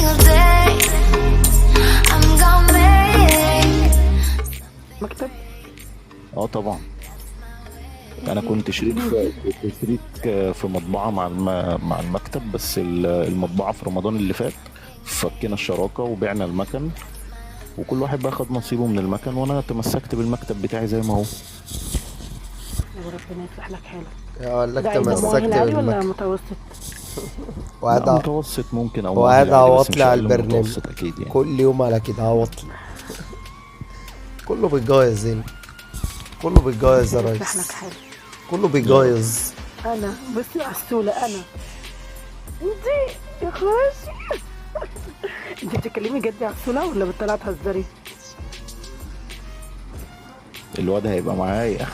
single day. I'm gonna make مكتب. طبعا. انا كنت شريك في مطبعه مع المكتب، بس المطبعه في رمضان اللي فات فكينا الشراكه وبعنا المكن، وكل واحد بقى خد نصيبه من المكن، وانا تمسكت بالمكتب بتاعي زي ما هو. وربنا يصلح لك حالك. اقول لك ده ايه، ده تمسكت مؤهل عالي ولا بالمكتب متوسط؟ لا وقاعد متوسط ممكن او وقاعد مؤهل عالي، بس اعوط مش لي على اقل من البرنامج المتوسط اكيد يعني. كل يوم على كده اعوط لي. كله بيتجايز هنا، كله بيتجايز يا ربنا يصلح لك ريس، حالك. كله بيتجايز. انا بصي عسولة انا. انتي يا خراشي. انتي بتتكلمي جد يا عسولة ولا بتطلعي تهزري؟ الواد هيبقى معايا.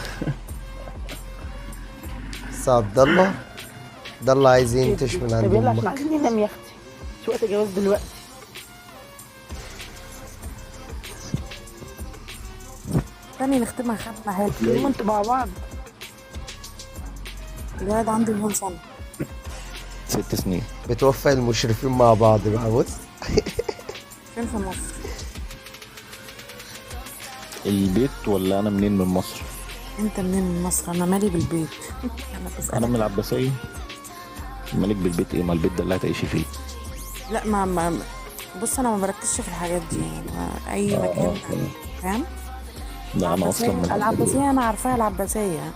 بس عبد الله ده اللي عايز ينتش من عند طب يلا عشان امك. عايزين ننام يا اختي، مش وقت جواز دلوقتي. تاني نختمها ختمة حلوة. لما انتوا مع بعض. الولد عنده مليون سنة. 6 سنين. بتوفق المشرفين مع بعض بقى. بص فين في مصر؟ البيت ولا انا منين من مصر؟ انت منين من مصر؟ انا مالي بالبيت. انا انا بسألك. من العباسيه. مالك بالبيت ايه؟ ما البيت ده اللي هتعيشي فيه. لا ما بص انا ما بركزش في الحاجات دي يعني اي مكان. فاهم؟ لا انا اصلا من العباسية انا عارفاها العباسية.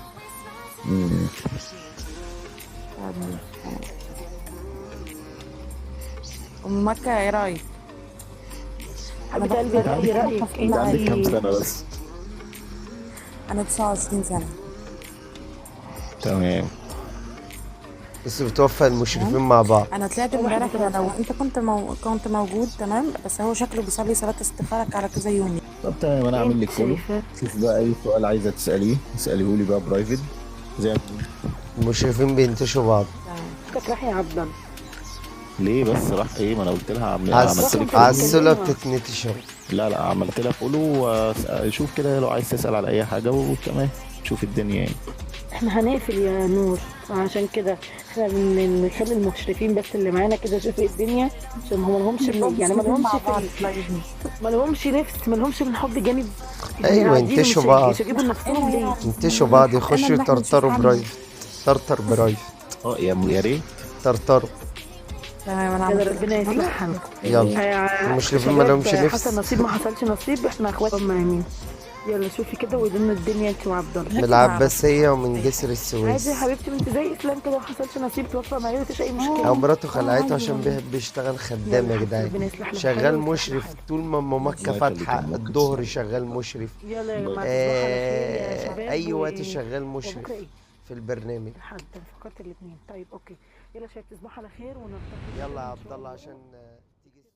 مم. ام مكة ايه رايك؟ حبيبة قلبي ايه رأيك؟ انت عندك كام انتي سنه بس؟ انا 29 سنة. تمام. بس بتوفق المشرفين مع بعض. انا طلعت امبارح لو انت كنت موجود تمام، بس هو شكله بيصلي صلاة استخارة على كذا يوم. طب تمام، انا هعمل لك فولو. شايفة؟ شوف بقى اي سؤال عايزه تساليه اساليه لي بقى برايفت زي ما. المشرفين بينتشوا بعض. فكرة رايح يا عبد الله. ليه بس راح ايه؟ ما انا قلت لها عملت لك عسولة فولو. بتتنتش اهو. لا عملت لها فولو. شوف كده لو عايز تسال على اي حاجه وتمام. شوف الدنيا يعني. احنا هنقفل يا نور، عشان كده احنا بنخلي المشرفين بس اللي معانا كده شوفوا ايه الدنيا، عشان هم مالهمش يعني مالهمش نفس، مالهمش من حب جامد. ايوه ينتشوا بعض، مش هيجيبوا نفسهم ليه؟ ينتشوا بعض، يخشوا يطرطروا برايفت. طرطر برايفت. يا ريت. طرطروا. تمام انا يلا عملت ربنا يصلح حالكم. يلا المشرفين ما لهمش نفس. حصل نصيب ما حصلش نصيب، احنا اخوات مهمين. يلا شوفي كده وقولي لنا الدنيا انت وعبد الله. من العباسية ومن جسر عادي السويس. يا حبيبتي، انت زي اسلام كده، ما حصلش نصيب توفى معايا مفيش اي او مشكله. مراته خلعته عشان بيحب يشتغل خدام يا جدعان. شغال مشرف طول ما مكة فاتحة الظهر، شغال مشرف. يلا يا جماعه تصبحوا على خير يا شباب. اي وقت شغال مشرف وبكره ايه؟ في البرنامج. لحد فكرت الاثنين. طيب اوكي، يلا شباب تصبحوا على خير ونلتقي. يلا يا عبد الله عشان